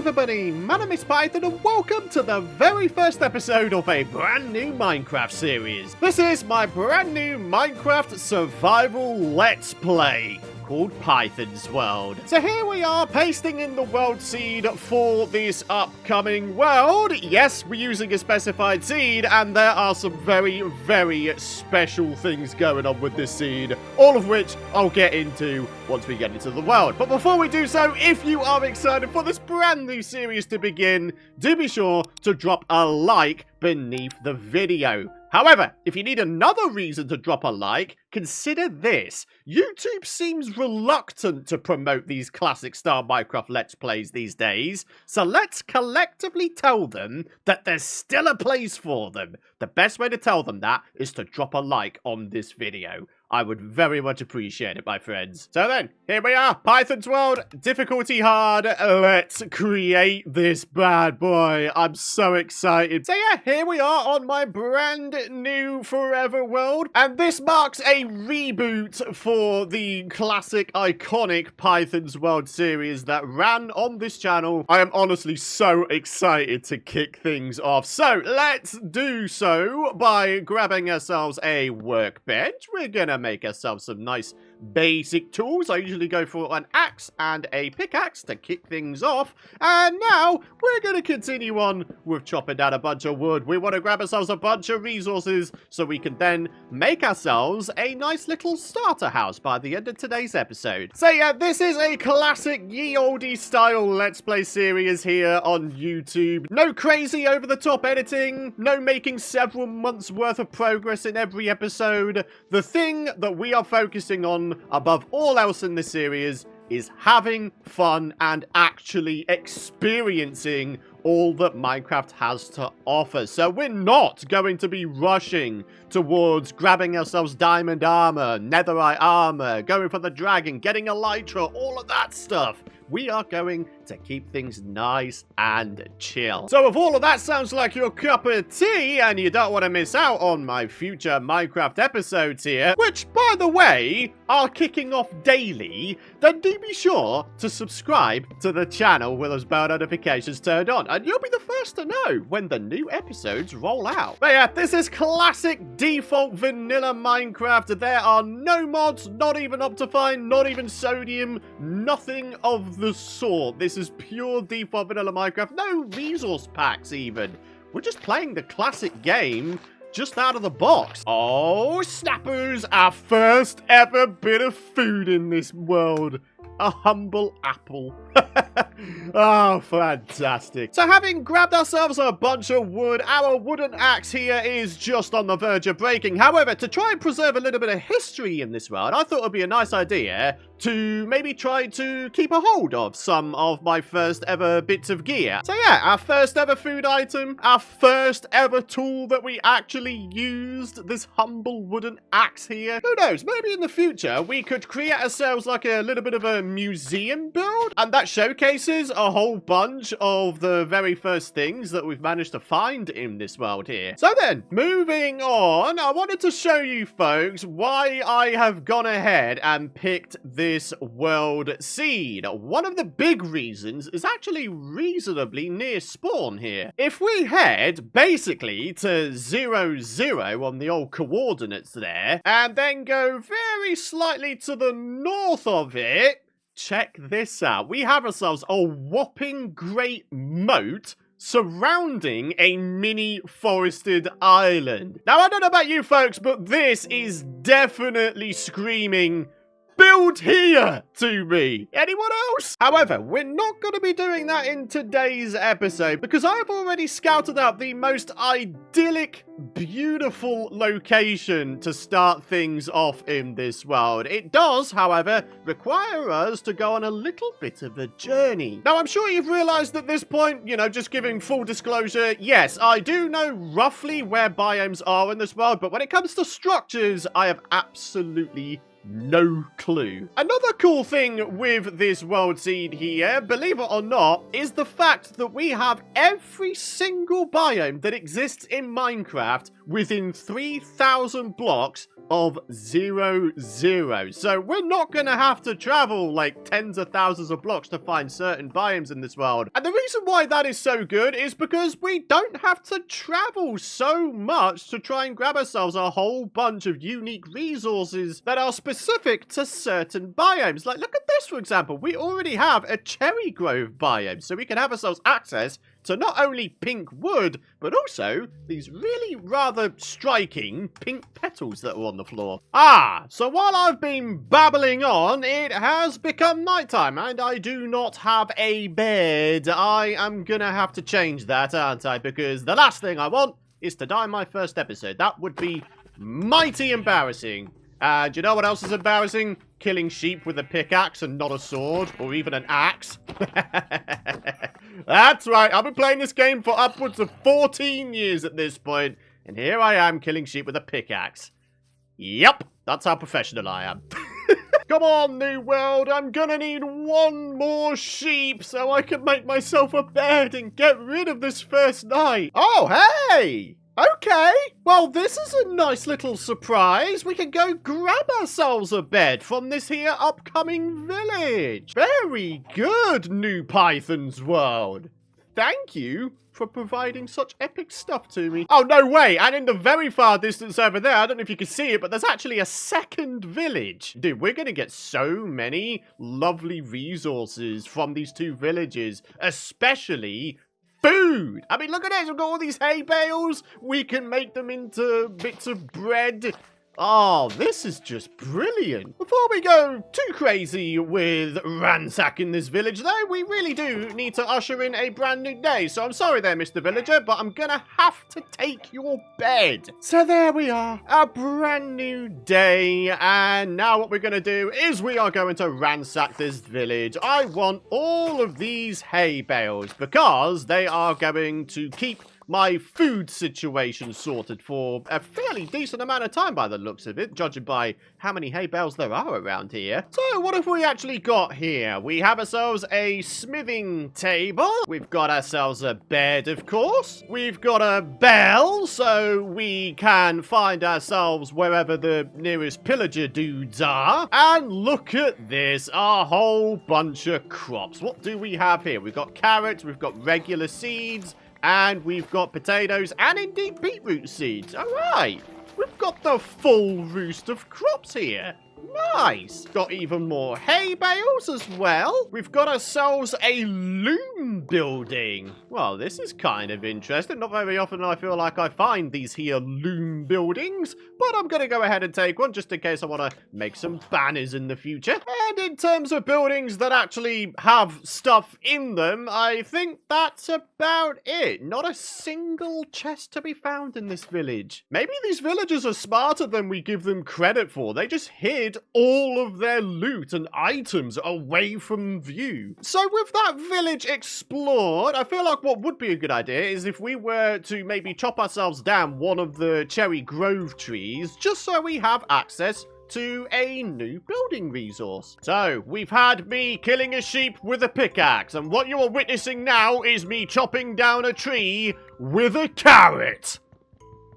everybody, my name is Python and welcome to the very first episode of a brand new Minecraft series. This is my brand new Minecraft survival Let's Play called Python's World. So here we are pasting in the world seed for this upcoming world. Yes, we're using a specified seed and there are some very, very special things going on with this seed, all of which I'll get into once we get into the world. But before we do so, if you are excited for this brand new series to begin, do be sure to drop a like beneath the video. However, if you need another reason to drop a like, consider this. YouTube seems reluctant to promote these classic style Minecraft Let's Plays these days, so let's collectively tell them that there's still a place for them. The best way to tell them that is to drop a like on this video. I would very much appreciate it, my friends. So then, here we are, Python's World, difficulty hard. Let's create this bad boy. I'm so excited. So yeah, here we are on my brand new forever world. And this marks a reboot for the classic, iconic Python's World series that ran on this channel. I am honestly so excited to kick things off. So let's do so by grabbing ourselves a workbench. We're gonna make ourselves some nice basic tools. I usually go for an axe and a pickaxe to kick things off. And now we're going to continue on with chopping down a bunch of wood. We want to grab ourselves a bunch of resources so we can then make ourselves a nice little starter house by the end of today's episode. So yeah, this is a classic ye olde style Let's Play series here on YouTube. No crazy over the top editing, no making several months worth of progress in every episode. The thing that we are focusing on above all else in this series is having fun and actually experiencing all that Minecraft has to offer. So we're not going to be rushing towards grabbing ourselves diamond armor, netherite armor, going for the dragon, getting elytra, all of that stuff. We are going to keep things nice and chill. So if all of that sounds like your cup of tea and you don't want to miss out on my future Minecraft episodes here, which by the way are kicking off daily, then do be sure to subscribe to the channel with those bell notifications turned on and you'll be the first to know when the new episodes roll out. But yeah, this is classic default vanilla Minecraft. There are no mods, not even Optifine, not even sodium, nothing of the sort. This is pure default vanilla Minecraft. No resource packs even. We're just playing the classic game just out of the box. Oh, snappers! Our first ever bit of food in this world. A humble apple. Oh, fantastic. So having grabbed ourselves a bunch of wood, our wooden axe here is just on the verge of breaking. However, to try and preserve a little bit of history in this world, I thought it would be a nice idea to maybe try to keep a hold of some of my first ever bits of gear. So yeah, our first ever food item, our first ever tool that we actually used, this humble wooden axe here. Who knows, maybe in the future we could create ourselves like a little bit of a museum build, and that showcases a whole bunch of the very first things that we've managed to find in this world here. So then, moving on, I wanted to show you folks why I have gone ahead and picked this world seed. One of the big reasons is actually reasonably near spawn here. If we head basically to 0, 0 on the old coordinates there, and then go very slightly to the north of it, check this out. We have ourselves a whopping great moat surrounding a mini forested island. Now, I don't know about you folks, but this is definitely screaming build here to me. Anyone else? However, we're not going to be doing that in today's episode because I've already scouted out the most idyllic, beautiful location to start things off in this world. It does, however, require us to go on a little bit of a journey. Now, I'm sure you've realized at this point, you know, just giving full disclosure, yes, I do know roughly where biomes are in this world, but when it comes to structures, I have absolutely no clue. Another cool thing with this world seed here, believe it or not, is the fact that we have every single biome that exists in Minecraft within 3,000 blocks of 0, 0. So we're not going to have to travel like tens of thousands of blocks to find certain biomes in this world. And the reason why that is so good is because we don't have to travel so much to try and grab ourselves a whole bunch of unique resources that are specific to certain biomes. Like, look at this, for example. We already have a cherry grove biome, so we can have ourselves access to not only pink wood, but also these really rather striking pink petals that are on the floor. So while I've been babbling on, it has become nighttime, and I do not have a bed. I am gonna have to change that, aren't I? Because the last thing I want is to die in my first episode. That would be mighty embarrassing. And you know what else is embarrassing? Killing sheep with a pickaxe and not a sword, or even an axe. That's right, I've been playing this game for upwards of 14 years at this point, and here I am killing sheep with a pickaxe. Yep, that's how professional I am. Come on, New World, I'm gonna need one more sheep so I can make myself a bed and get rid of this first night. Oh, hey! Okay, well, this is a nice little surprise. We can go grab ourselves a bed from this here upcoming village. Very good, New Python's World. Thank you for providing such epic stuff to me. Oh, no way. And in the very far distance over there, I don't know if you can see it, but there's actually a second village. Dude, we're going to get so many lovely resources from these two villages, especially food. I mean, look at this. We've got all these hay bales. We can make them into bits of bread. Oh, this is just brilliant. Before we go too crazy with ransacking this village, though, we really do need to usher in a brand new day. So I'm sorry there, Mr. Villager, but I'm gonna have to take your bed. So there we are, a brand new day. And now what we're gonna do is we are going to ransack this village. I want all of these hay bales because they are going to keep my food situation sorted for a fairly decent amount of time by the looks of it, judging by how many hay bales there are around here. So what have we actually got here? We have ourselves a smithing table. We've got ourselves a bed, of course. We've got a bell, so we can find ourselves wherever the nearest pillager dudes are. And look at this, a whole bunch of crops. What do we have here? We've got carrots, we've got regular seeds, and we've got potatoes and indeed beetroot seeds. All right. We've got the full roost of crops here. Nice. Got even more hay bales as well. We've got ourselves a loom building. Well, this is kind of interesting. Not very often I feel like I find these here loom buildings, but I'm going to go ahead and take one just in case I want to make some banners in the future. And in terms of buildings that actually have stuff in them, I think that's about it. Not a single chest to be found in this village. Maybe these villagers are smarter than we give them credit for. They just hid all of their loot and items away from view. So with that village explored, I feel like what would be a good idea is if we were to maybe chop ourselves down one of the cherry grove trees, just so we have access to a new building resource. So, we've had me killing a sheep with a pickaxe, and what you are witnessing now is me chopping down a tree with a carrot.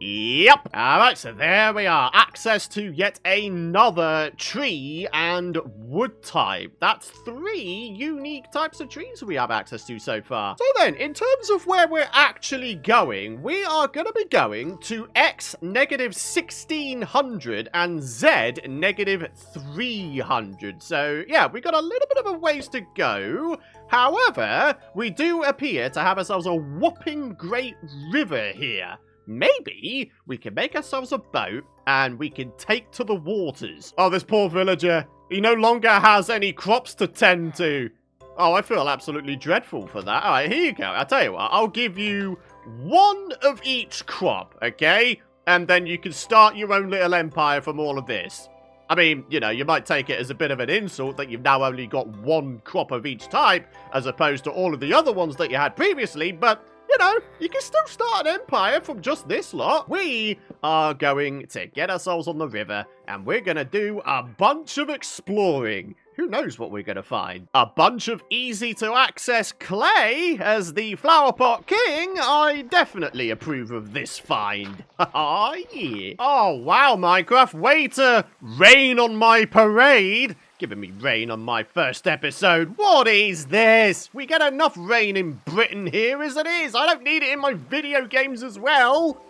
Yep. Alright, so there we are. Access to yet another tree and wood type. That's 3 unique types of trees we have access to so far. So then, in terms of where we're actually going, we are going to be going to X -1600 and Z -300. So, yeah, we got a little bit of a ways to go. However, we do appear to have ourselves a whopping great river here. Maybe we can make ourselves a boat and we can take to the waters. Oh, this poor villager. He no longer has any crops to tend to. Oh, I feel absolutely dreadful for that. All right, here you go. I'll tell you what. I'll give you 1 of each crop, okay? And then you can start your own little empire from all of this. I mean, you know, you might take it as a bit of an insult that you've now only got 1 crop of each type as opposed to all of the other ones that you had previously, but you know, you can still start an empire from just this lot. We are going to get ourselves on the river, and we're going to do a bunch of exploring. Who knows what we're going to find? A bunch of easy-to-access clay as the Flower Pot King. I definitely approve of this find. Oh, yeah. Oh, wow, Minecraft. Way to rain on my parade. Giving me rain on my first episode. What is this? We get enough rain in Britain here as it is. I don't need it in my video games as well.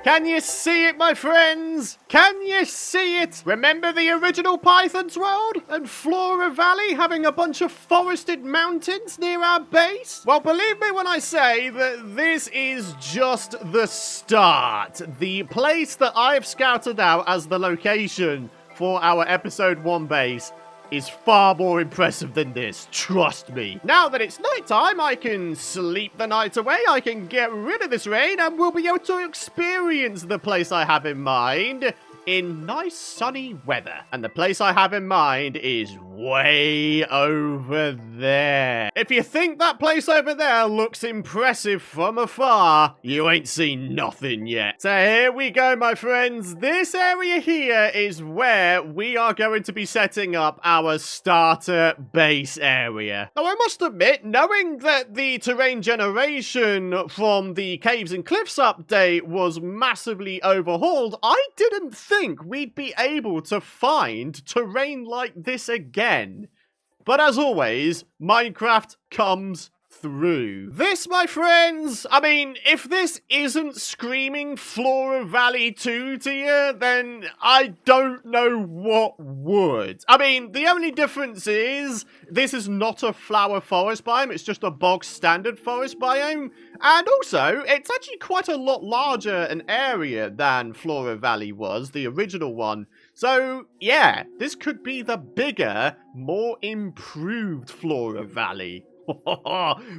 Can you see it, my friends? Can you see it? Remember the original Python's world? And Flora Valley having a bunch of forested mountains near our base? Well, believe me when I say that this is just the start. The place that I've scouted out as the location for our episode 1 base is far more impressive than this, trust me. Now that it's nighttime, I can sleep the night away, I can get rid of this rain, and we'll be able to experience the place I have in mind in nice sunny weather. And the place I have in mind is way over there. If you think that place over there looks impressive from afar, you ain't seen nothing yet. So here we go, my friends. This area here is where we are going to be setting up our starter base area. Now, I must admit, knowing that the terrain generation from the Caves and Cliffs update was massively overhauled, I didn't think we'd be able to find terrain like this again. But as always, Minecraft comes through. This, my friends, I mean, if this isn't screaming Flora Valley 2 to you, then I don't know what would. I mean, the only difference is this is not a flower forest biome, it's just a bog standard forest biome. And also, it's actually quite a lot larger an area than Flora Valley was, the original one. So, yeah, this could be the bigger, more improved Flora Valley.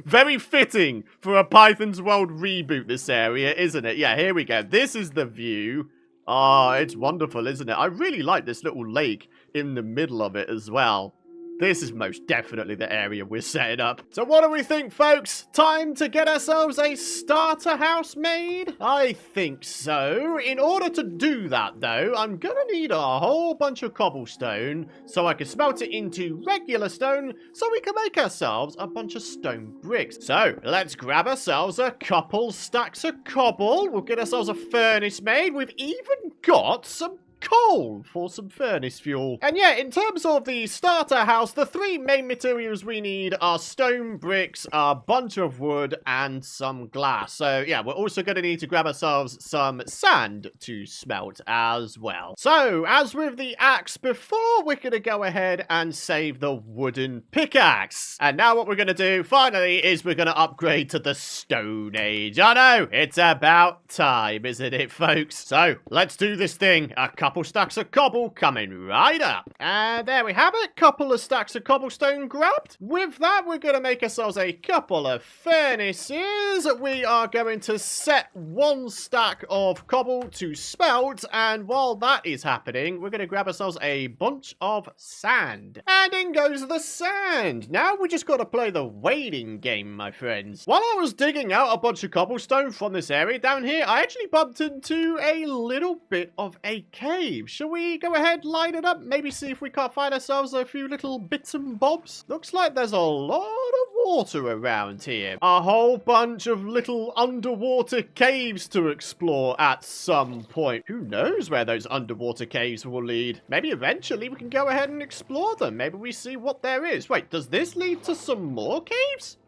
Very fitting for a Python's World reboot, this area, isn't it? Yeah, here we go. This is the view. Oh, it's wonderful, isn't it? I really like this little lake in the middle of it as well. This is most definitely the area we're setting up. So what do we think, folks? Time to get ourselves a starter house made? I think so. In order to do that, though, I'm gonna need a whole bunch of cobblestone so I can smelt it into regular stone so we can make ourselves a bunch of stone bricks. So let's grab ourselves a couple stacks of cobble. We'll get ourselves a furnace made. We've even got some coal for some furnace fuel. And yeah, in terms of the starter house, the 3 main materials we need are stone bricks, a bunch of wood, and some glass. So yeah, we're also going to need to grab ourselves some sand to smelt as well. So, as with the axe before, we're going to go ahead and save the wooden pickaxe. And now what we're going to do, finally, is we're going to upgrade to the Stone Age. I know, it's about time, isn't it, folks? So, let's do this thing. A couple stacks of cobble coming right up. And there we have it. Couple of stacks of cobblestone grabbed. With that, we're going to make ourselves a couple of furnaces. We are going to set 1 stack of cobble to smelt. And while that is happening, we're going to grab ourselves a bunch of sand. And in goes the sand. Now we just got to play the waiting game, my friends. While I was digging out a bunch of cobblestone from this area down here, I actually bumped into a little bit of a cave. Shall we go ahead, line it up, maybe see if we can't find ourselves a few little bits and bobs? Looks like there's a lot of water around here. A whole bunch of little underwater caves to explore at some point. Who knows where those underwater caves will lead? Maybe eventually we can go ahead and explore them. Maybe we see what there is. Wait, does this lead to some more caves?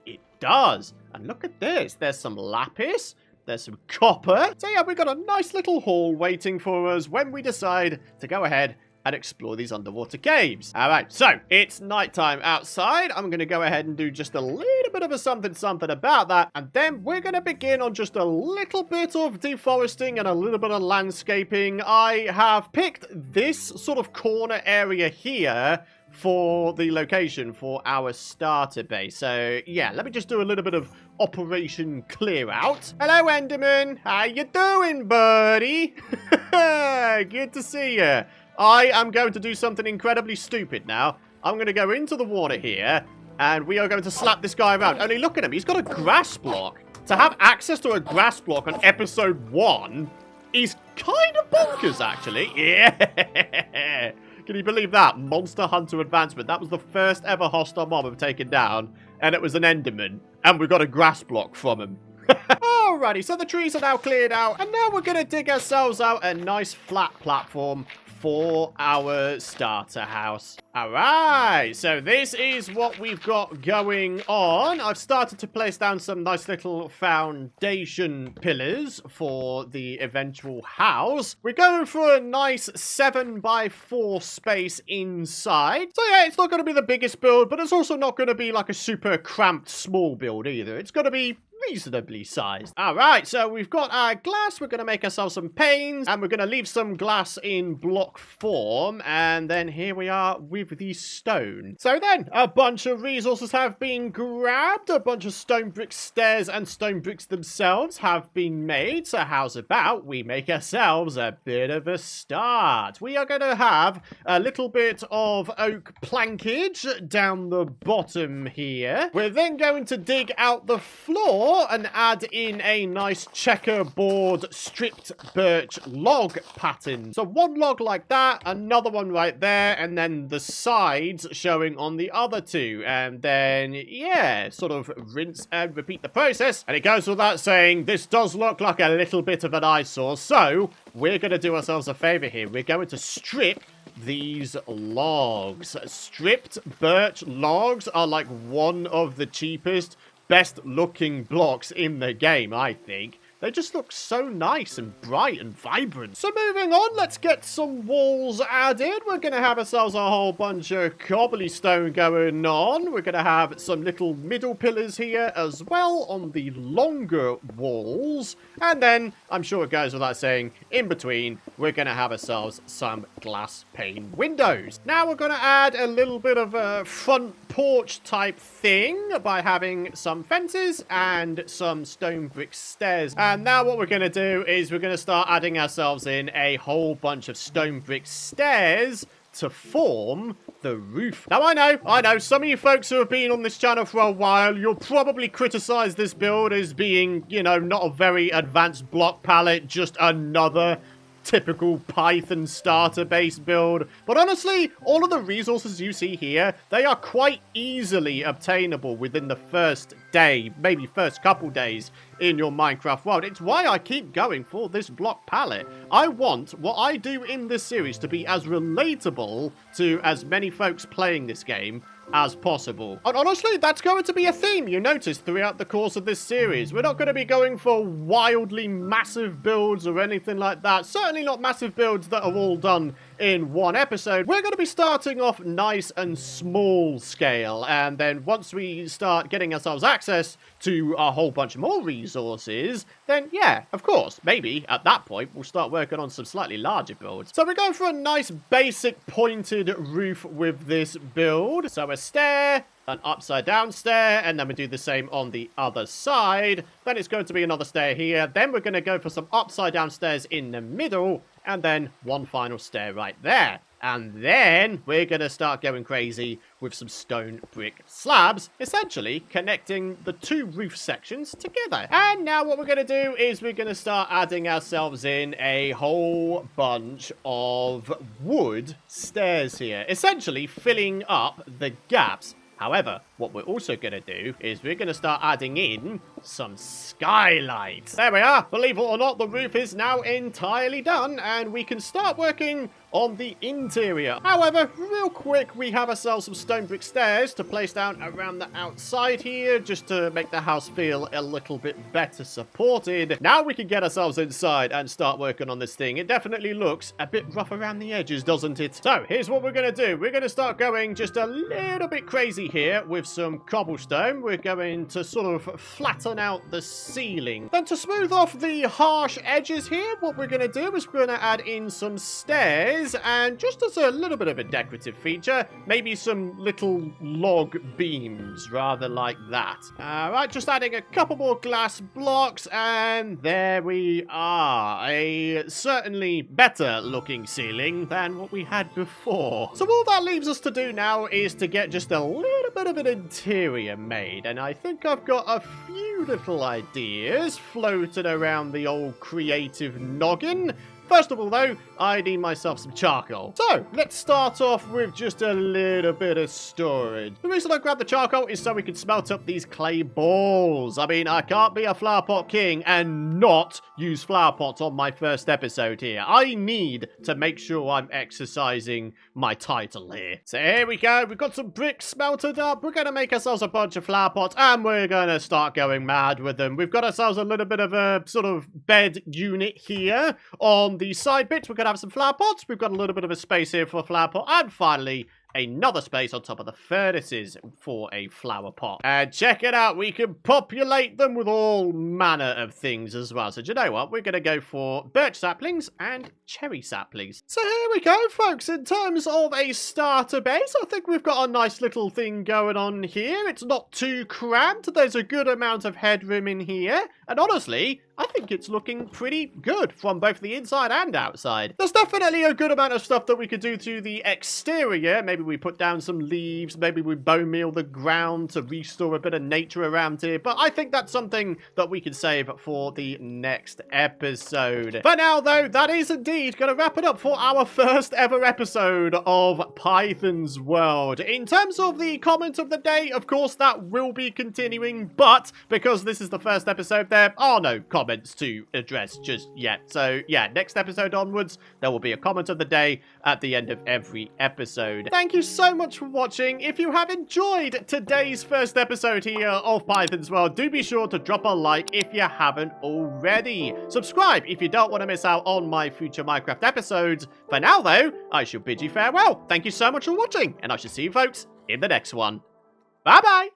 It does. And look at this. There's some lapis. There's some copper. So yeah, we've got a nice little haul waiting for us when we decide to go ahead and explore these underwater caves. All right, so it's nighttime outside. I'm going to go ahead and do just a little bit of a something about that. And then we're going to begin on just a little bit of deforesting and a little bit of landscaping. I have picked this sort of corner area here for the location for our starter base. So, yeah, let me just do a little bit of Operation Clear Out. Hello, Enderman. How you doing, buddy? Good to see you. I am going to do something incredibly stupid now. I'm going to go into the water here, and we are going to slap this guy around. Only look at him. He's got a grass block. To have access to a grass block on episode 1 is kind of bonkers, actually. Yeah. Can you believe that? Monster Hunter Advancement. That was the first ever hostile mob I've taken down, and it was an Enderman, and we got a grass block from him. Alrighty, so the trees are now cleared out, and now we're going to dig ourselves out a nice flat platform for our starter house. Alright, so this is what we've got going on. I've started to place down some nice little foundation pillars for the eventual house. We're going for a nice 7x4 space inside. So yeah, it's not going to be the biggest build, but it's also not going to be like a super cramped small build either. It's going to be reasonably sized. Alright, so we've got our glass. We're going to make ourselves some panes, and we're going to leave some glass in block form, and then here we are with the stone. So then, a bunch of resources have been grabbed, a bunch of stone brick stairs and stone bricks themselves have been made, so how's about we make ourselves a bit of a start? We are going to have a little bit of oak plankage down the bottom here. We're then going to dig out the floor and add in a nice checkerboard stripped birch log pattern. So one log like that, another one right there, and then the sides showing on the other two. And then, yeah, sort of rinse and repeat the process. And it goes without saying, this does look like a little bit of an eyesore. So we're going to do ourselves a favor here. We're going to strip these logs. Stripped birch logs are like one of the cheapest, best looking blocks in the game, I think. They just look so nice and bright and vibrant. So moving on, let's get some walls added. We're going to have ourselves a whole bunch of cobblestone going on. We're going to have some little middle pillars here as well on the longer walls. And then, I'm sure it goes without saying, in between, we're going to have ourselves some glass pane windows. Now we're going to add a little bit of a front porch type thing by having some fences and some stone brick stairs. And now what we're going to do is we're going to start adding ourselves in a whole bunch of stone brick stairs to form the roof. Now, I know, some of you folks who have been on this channel for a while, you'll probably criticize this build as being, you know, not a very advanced block palette, just another typical Python starter base build. But honestly, all of the resources you see here, they are quite easily obtainable within the first day, maybe first couple days in your Minecraft world. It's why I keep going for this block palette. I want what I do in this series to be as relatable to as many folks playing this game as possible. And honestly, that's going to be a theme you notice throughout the course of this series. We're not going to be going for wildly massive builds or anything like that. Certainly not massive builds that are all done in one episode. We're going to be starting off nice and small scale, and then once we start getting ourselves access to a whole bunch more resources, then yeah, of course, maybe at that point we'll start working on some slightly larger builds. So we're going for a nice basic pointed roof with this build. So a stair, an upside down stair, and then we do the same on the other side. Then it's going to be another stair here. Then we're going to go for some upside down stairs in the middle, and then one final stair right there. And then we're going to start going crazy with some stone brick slabs, essentially connecting the two roof sections together. And now what we're going to do is we're going to start adding ourselves in a whole bunch of wood stairs here, essentially filling up the gaps. However, what we're also going to do is we're going to start adding in some skylights. There we are. Believe it or not, the roof is now entirely done, and we can start working on the interior. However, real quick, we have ourselves some stone brick stairs to place down around the outside here, just to make the house feel a little bit better supported. Now we can get ourselves inside and start working on this thing. It definitely looks a bit rough around the edges, doesn't it? So here's what we're going to do. We're going to start going just a little bit crazy here with some cobblestone. We're going to sort of flatten out the ceiling. Then to smooth off the harsh edges here, what we're going to do is we're going to add in some stairs furnaces, and just as a little bit of a decorative feature, maybe some little log beams, rather like that. Alright, just adding a couple more glass blocks, and there we are. A certainly better looking ceiling than what we had before. So all that leaves us to do now is to get just a little bit of an interior made, and I think I've got a few little ideas floating around the old creative noggin. First of all, though, I need myself some charcoal. So, let's start off with just a little bit of storage. The reason I grabbed the charcoal is so we can smelt up these clay balls. I mean, I can't be a flower pot king and not use flower pots on my first episode here. I need to make sure I'm exercising my title here. So here we go. We've got some bricks smelted up. We're going to make ourselves a bunch of flower pots, and we're going to start going mad with them. We've got ourselves a little bit of a sort of bed unit here on the side bits. We're going to have some flower pots. We've got a little bit of a space here for a flower pot. And finally, another space on top of the furnaces for a flower pot. And check it out. We can populate them with all manner of things as well. So do you know what? We're going to go for birch saplings and cherry saplings. So here we go, folks. In terms of a starter base, I think we've got a nice little thing going on here. It's not too cramped. There's a good amount of headroom in here. And honestly, I think it's looking pretty good from both the inside and outside. There's definitely a good amount of stuff that we could do to the exterior. Maybe we put down some leaves. Maybe we bone meal the ground to restore a bit of nature around here. But I think that's something that we can save for the next episode. For now, though, that is indeed going to wrap it up for our first ever episode of Python's World. In terms of the comment of the day, of course, that will be continuing. But because this is the first episode, there are no comments to address just yet. So yeah, next episode onwards, there will be a comment of the day at the end of every episode. Thank you so much for watching. If you have enjoyed today's first episode here of Python's World, do be sure to drop a like if you haven't already. Subscribe if you don't want to miss out on my future Minecraft episodes. For now though, I shall bid you farewell. Thank you so much for watching, and I shall see you folks in the next one. Bye bye!